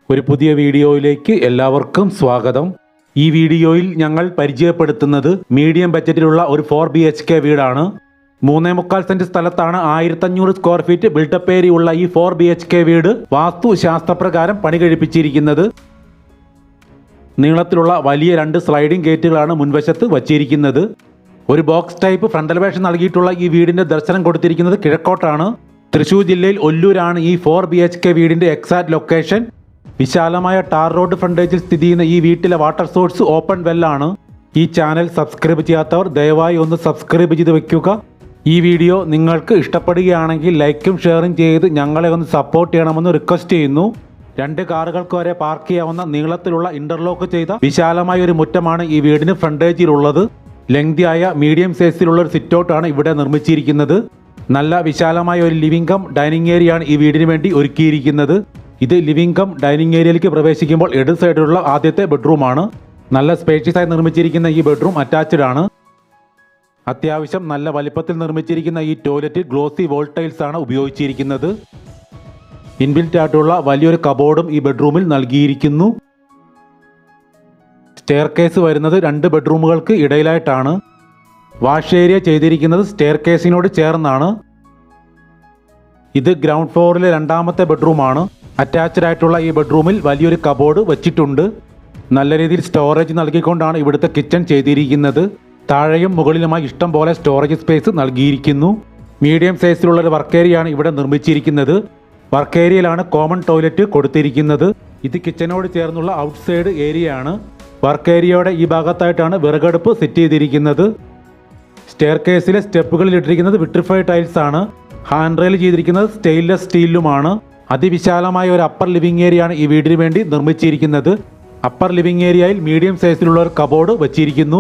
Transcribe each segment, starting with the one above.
ഒരു പുതിയ വീഡിയോയിലേക്ക് എല്ലാവർക്കും സ്വാഗതം. ഈ വീഡിയോയിൽ ഞങ്ങൾ പരിചയപ്പെടുത്തുന്നത് മീഡിയം ബജറ്റിലുള്ള ഒരു 4 BHK വീടാണ്. 3.25 സെന്റ് സ്ഥലത്താണ് 1500 സ്ക്വയർ ഫീറ്റ് ബിൽഡപ്പ് ഏരിയ ഉള്ള ഈ 4 BHK വീട് വാസ്തു ശാസ്ത്രപ്രകാരം പണി കഴിപ്പിച്ചിരിക്കുന്നത്. നീളത്തിലുള്ള വലിയ 2 സ്ലൈഡിംഗ് ഗേറ്റുകളാണ് മുൻവശത്ത് വച്ചിരിക്കുന്നത്. ഒരു ബോക്സ് ടൈപ്പ് ഫ്രണ്ട് എലിവേഷൻ നൽകിയിട്ടുള്ള ഈ വീടിന്റെ ദർശനം കൊടുത്തിരിക്കുന്നത് കിഴക്കോട്ടാണ്. തൃശൂർ ജില്ലയിൽ ഒല്ലൂരാണ് ഈ 4 BHK വീടിന്റെ എക്സാക്ട് ലൊക്കേഷൻ. വിശാലമായ ടാർ റോഡ് ഫ്രണ്ടേജിൽ സ്ഥിതി ചെയ്യുന്ന ഈ വീട്ടിലെ വാട്ടർ സോഴ്സ് ഓപ്പൺ വെല്ലാണ്. ഈ ചാനൽ സബ്സ്ക്രൈബ് ചെയ്യാത്തവർ ദയവായി ഒന്ന് സബ്സ്ക്രൈബ് ചെയ്ത് വെക്കുക. ഈ വീഡിയോ നിങ്ങൾക്ക് ഇഷ്ടപ്പെടുകയാണെങ്കിൽ ലൈക്കും ഷെയറും ചെയ്ത് ഞങ്ങളെ ഒന്ന് സപ്പോർട്ട് ചെയ്യണമെന്ന് റിക്വസ്റ്റ് ചെയ്യുന്നു. 2 കാറുകൾക്ക് വരെ പാർക്ക് ചെയ്യാവുന്ന നീളത്തിലുള്ള ഇന്റർലോക്ക് ചെയ്ത വിശാലമായ ഒരു മുറ്റമാണ് ഈ വീടിന് ഫ്രണ്ടേജിലുള്ളത്. ലെങ്തിയായ മീഡിയം സൈസിലുള്ള ഒരു സിറ്റൗട്ടാണ് ഇവിടെ നിർമ്മിച്ചിരിക്കുന്നത്. നല്ല വിശാലമായ ഒരു ലിവിംഗ് കം ഡൈനിങ് ഏരിയയാണ് ഈ വീടിന് വേണ്ടി ഒരുക്കിയിരിക്കുന്നത്. ഇത് ലിവിംഗ് കം ഡൈനിങ് ഏരിയയിലേക്ക് പ്രവേശിക്കുമ്പോൾ ഇടത് സൈഡിലുള്ള ആദ്യത്തെ ബെഡ്റൂമാണ്. നല്ല സ്പേഷ്യസ് ആയി നിർമ്മിച്ചിരിക്കുന്ന ഈ ബെഡ്റൂം അറ്റാച്ച്ഡ് ആണ്. അത്യാവശ്യം നല്ല വലിപ്പത്തിൽ നിർമ്മിച്ചിരിക്കുന്ന ഈ ടോയ്ലറ്റ് ഗ്ലോസി വോൾ ടൈൽസ് ആണ് ഉപയോഗിച്ചിരിക്കുന്നത്. ഇൻബിൽറ്റ് ആയിട്ടുള്ള വലിയൊരു കബോർഡും ഈ ബെഡ്റൂമിൽ നൽകിയിരിക്കുന്നു. സ്റ്റെയർ കേസ് വരുന്നത് 2 ബെഡ്റൂമുകൾക്ക് ഇടയിലായിട്ടാണ്. വാഷ് ഏരിയ ചെയ്തിരിക്കുന്നത് സ്റ്റെയർ കേസിനോട് ചേർന്നാണ്. ഇത് ഗ്രൗണ്ട് ഫ്ലോറിലെ 2ാമത്തെ ബെഡ്റൂമാണ്. അറ്റാച്ച്ഡ് ആയിട്ടുള്ള ഈ ബെഡ്റൂമിൽ വലിയൊരു കബോർഡ് വച്ചിട്ടുണ്ട്. നല്ല രീതിയിൽ സ്റ്റോറേജ് നൽകിക്കൊണ്ടാണ് ഇവിടുത്തെ കിച്ചൺ ചെയ്തിരിക്കുന്നത്. താഴെയും മുകളിലുമായി ഇഷ്ടം പോലെ സ്റ്റോറേജ് സ്പേസ് നൽകിയിരിക്കുന്നു. മീഡിയം സൈസിലുള്ള ഒരു വർക്ക് ഏരിയയാണ് ഇവിടെ നിർമ്മിച്ചിരിക്കുന്നത്. വർക്ക് ഏരിയയിലാണ് കോമൺ ടോയ്ലറ്റ് കൊടുത്തിരിക്കുന്നത്. ഇത് കിച്ചനോട് ചേർന്നുള്ള ഔട്ട്സൈഡ് ഏരിയയാണ്. വർക്ക് ഏരിയയുടെ ഈ ഭാഗത്തായിട്ടാണ് വിറകടുപ്പ് സെറ്റ് ചെയ്തിരിക്കുന്നത്. സ്റ്റെയർ കേസിലെ സ്റ്റെപ്പുകളിൽ ഇട്ടിരിക്കുന്നത് വിട്രിഫൈഡ് ടൈൽസ് ആണ്. ഹാൻഡ് റെയിൽ ചെയ്തിരിക്കുന്നത് സ്റ്റെയിൻലെസ് സ്റ്റീലിലുമാണ്. അതിവിശാലമായ ഒരു അപ്പർ ലിവിംഗ് ഏരിയയാണ് ഈ വീടിന് വേണ്ടി നിർമ്മിച്ചിരിക്കുന്നത്. അപ്പർ ലിവിംഗ് ഏരിയയിൽ മീഡിയം സൈസിലുള്ള ഒരു കബോർഡ് വച്ചിരിക്കുന്നു.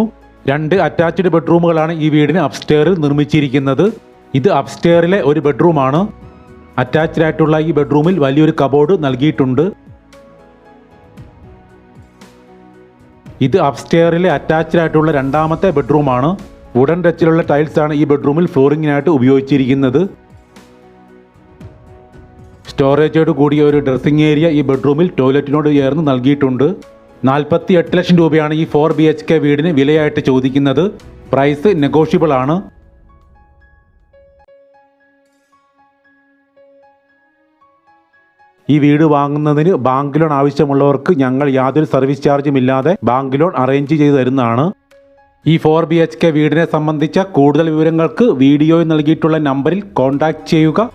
2 അറ്റാച്ച്ഡ് ബെഡ്റൂമുകളാണ് ഈ വീടിന് അപ്സ്റ്റെയറിൽ നിർമ്മിച്ചിരിക്കുന്നത്. ഇത് അപ്സ്റ്റെയറിലെ ഒരു ബെഡ്റൂമാണ്. അറ്റാച്ച്ഡ് ആയിട്ടുള്ള ഈ ബെഡ്റൂമിൽ വലിയൊരു കബോർഡ് നൽകിയിട്ടുണ്ട്. ഇത് അപ്സ്റ്റെയറിലെ അറ്റാച്ച്ഡ് ആയിട്ടുള്ള 2ാമത്തെ ബെഡ്റൂമാണ്. വുഡൻ ടച്ചിലുള്ള ടൈൽസ് ആണ് ഈ ബെഡ്റൂമിൽ ഫ്ലോറിങ്ങിനായിട്ട് ഉപയോഗിച്ചിരിക്കുന്നത്. സ്റ്റോറേജോട് കൂടിയ ഒരു ഡ്രസ്സിംഗ് ഏരിയ ഈ ബെഡ്റൂമിൽ ടോയ്ലറ്റിനോട് ചേർന്ന് നൽകിയിട്ടുണ്ട്. 48 ലക്ഷം രൂപയാണ് ഈ 4 BHK വീടിന് വിലയായിട്ട് ചോദിക്കുന്നത്. പ്രൈസ് നെഗോഷ്യബിൾ ആണ്. ഈ വീട് വാങ്ങുന്നതിന് ബാങ്ക് ലോൺ ആവശ്യമുള്ളവർക്ക് ഞങ്ങൾ യാതൊരു സർവീസ് ചാർജും ഇല്ലാതെ ബാങ്ക് ലോൺ അറേഞ്ച് ചെയ്ത് തരുന്നതാണ്. ഈ 4 BHK വീടിനെ സംബന്ധിച്ച കൂടുതൽ വിവരങ്ങൾക്ക് വീഡിയോയിൽ നൽകിയിട്ടുള്ള നമ്പറിൽ കോൺടാക്റ്റ് ചെയ്യുക.